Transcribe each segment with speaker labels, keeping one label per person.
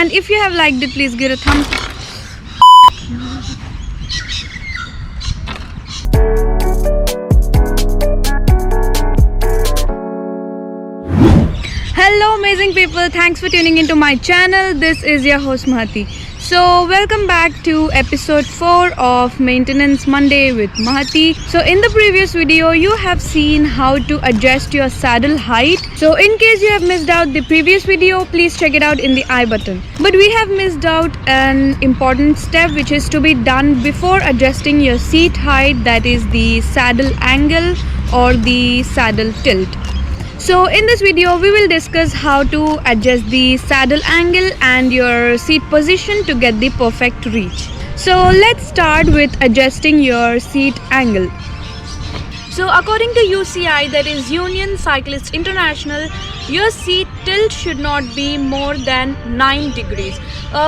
Speaker 1: And if you have liked it, please give it a thumbs up. Hello amazing people, thanks for tuning into my channel. This is your host Mahati. So welcome back to episode 4 of Maintenance Monday with Mahati. So in the previous video you have seen how to adjust your saddle height. So in case you have missed out the previous video, please check it out in the I button. But we have missed out an important step which is to be done before adjusting your seat height, that is the saddle angle or the saddle tilt. So in this video we will discuss how to adjust the saddle angle and your seat position to get the perfect reach. So let's start with adjusting your seat angle. So according to UCI, that is Union Cyclists International, your seat tilt should not be more than 9 degrees.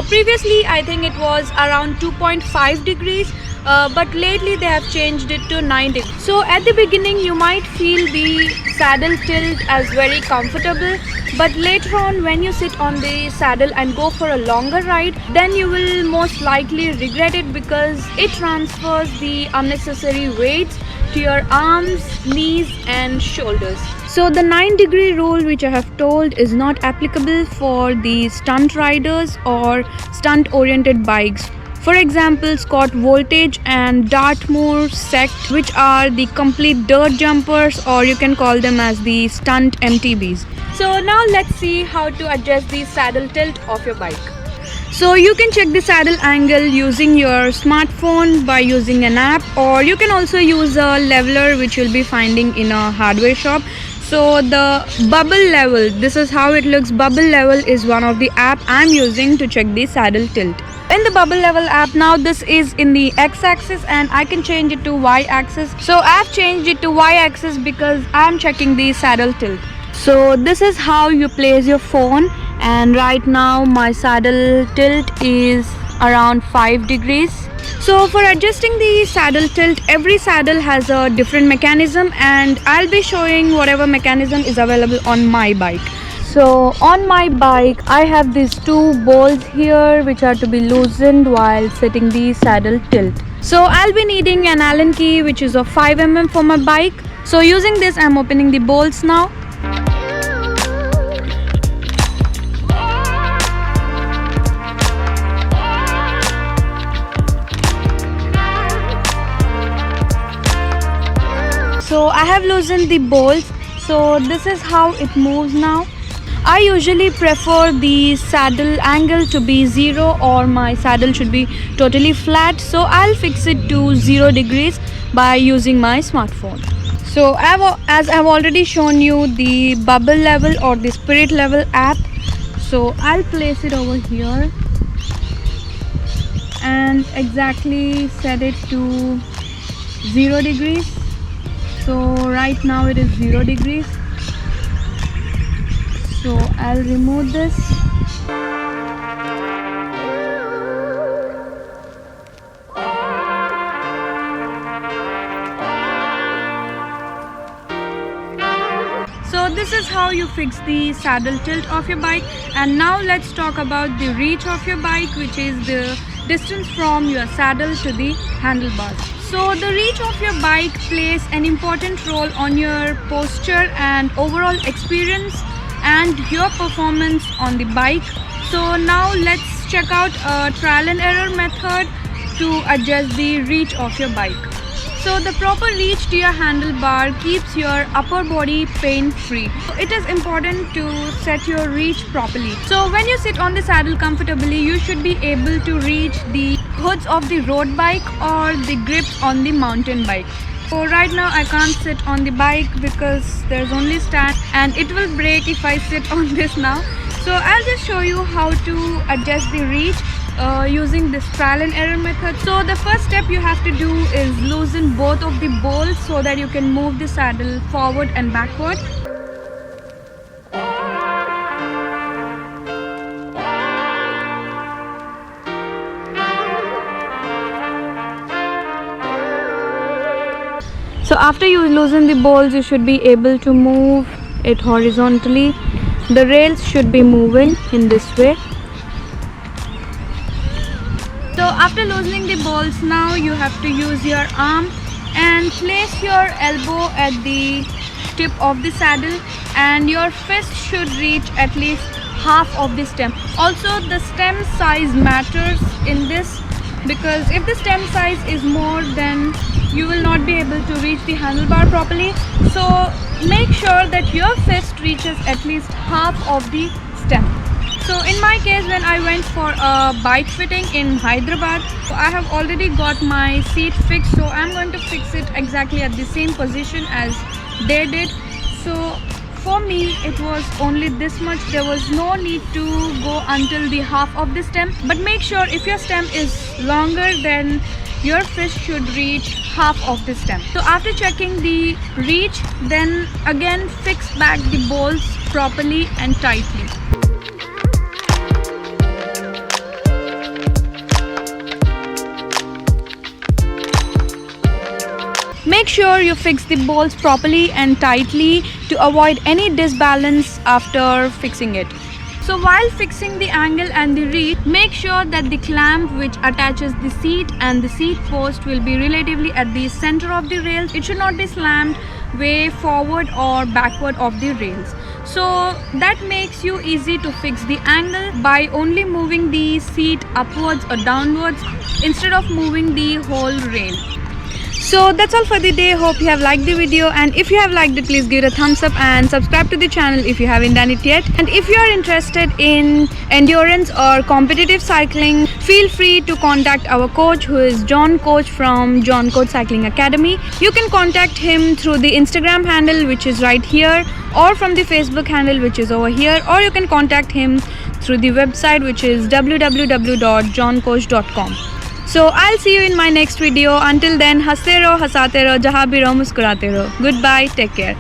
Speaker 1: Previously I think it was around 2.5 degrees. But lately they have changed it to 9 degrees. So at the beginning you might feel the saddle tilt as very comfortable, but later on when you sit on the saddle and go for a longer ride, then you will most likely regret it because it transfers the unnecessary weights to your arms, knees and shoulders. So the 9-degree rule which I have told is not applicable for the stunt riders or stunt oriented bikes. For example, Scott Voltage and Dartmoor Sect, which are the complete dirt jumpers, or you can call them as the stunt MTBs. So now let's see how to adjust the saddle tilt of your bike. So you can check the saddle angle using your smartphone by using an app, or you can also use a leveler which you'll be finding in a hardware shop. So the bubble level, this is how it looks. Bubble level is one of the app I'm using to check the saddle tilt. In the bubble level app, now this is in the x-axis and I can change it to y-axis. So I've changed it to y-axis because I'm checking the saddle tilt. So this is how you place your phone, and right now my saddle tilt is around 5 degrees. So for adjusting the saddle tilt, every saddle has a different mechanism and I'll be showing whatever mechanism is available on my bike. So on my bike I have these 2 bolts here which are to be loosened while setting the saddle tilt. So I'll be needing an Allen key which is of 5 mm for my bike. So using this I'm opening the bolts now. So I have loosened the bolts. So this is how it moves now. I usually prefer the saddle angle to be 0 or my saddle should be totally flat. So I'll fix it to 0 degrees by using my smartphone. So as I've already shown you the bubble level or the spirit level app. So I'll place it over here and exactly set it to 0 degrees. So right now it is 0 degrees. So I'll remove this. So this is how you fix the saddle tilt of your bike. And now let's talk about the reach of your bike, which is the distance from your saddle to the handlebars. So the reach of your bike plays an important role on your posture and overall experience and your performance on the bike. So now let's check out a trial and error method to adjust the reach of your bike. So the proper reach to your handlebar keeps your upper body pain free. So it is important to set your reach properly. So when you sit on the saddle comfortably, you should be able to reach the hoods of the road bike or the grips on the mountain bike. So right now I can't sit on the bike because there's only stand and it will break if I sit on this now. So I'll just show you how to adjust the reach using this trial and error method. So the first step you have to do is loosen both of the bolts so that you can move the saddle forward and backward. So after you loosen the bolts, you should be able to move it horizontally. The rails should be moving in this way. after loosening the balls, now you have to use your arm and place your elbow at the tip of the saddle, and your fist should reach at least half of the stem. Also, the stem size matters in this, because if the stem size is more, then you will not be able to reach the handlebar properly. So make sure that your fist reaches at least half of the stem. So in my case, when I went for a bike fitting in Hyderabad, I have already got my seat fixed, so I'm going to fix it exactly at the same position as they did. So for me, it was only this much. There was no need to go until the half of the stem, but make sure if your stem is longer, then your fist should reach half of the stem. So after checking the reach, then again fix back the balls properly and tightly. Make sure you fix the balls properly and tightly to avoid any disbalance after fixing it. So while fixing the angle and the reach, make sure that the clamp which attaches the seat and the seat post will be relatively at the center of the rails. It should not be slammed way forward or backward of the rails. So that makes you easy to fix the angle by only moving the seat upwards or downwards instead of moving the whole rail. So that's all for the day. Hope you have liked the video, and if you have liked it, please give it a thumbs up and subscribe to the channel if you haven't done it yet. And if you are interested in endurance or competitive cycling, feel free to contact our coach, who is John Coach from John Coach Cycling Academy. You can contact him through the Instagram handle, which is right here, or from the Facebook handle, which is over here, or you can contact him through the website, which is www.johncoach.com. So I'll see you in my next video. Until then, हंसते रहो, हंसाते रहो, जहाँ भी रहो मुस्कुराते रहो. Goodbye, take care.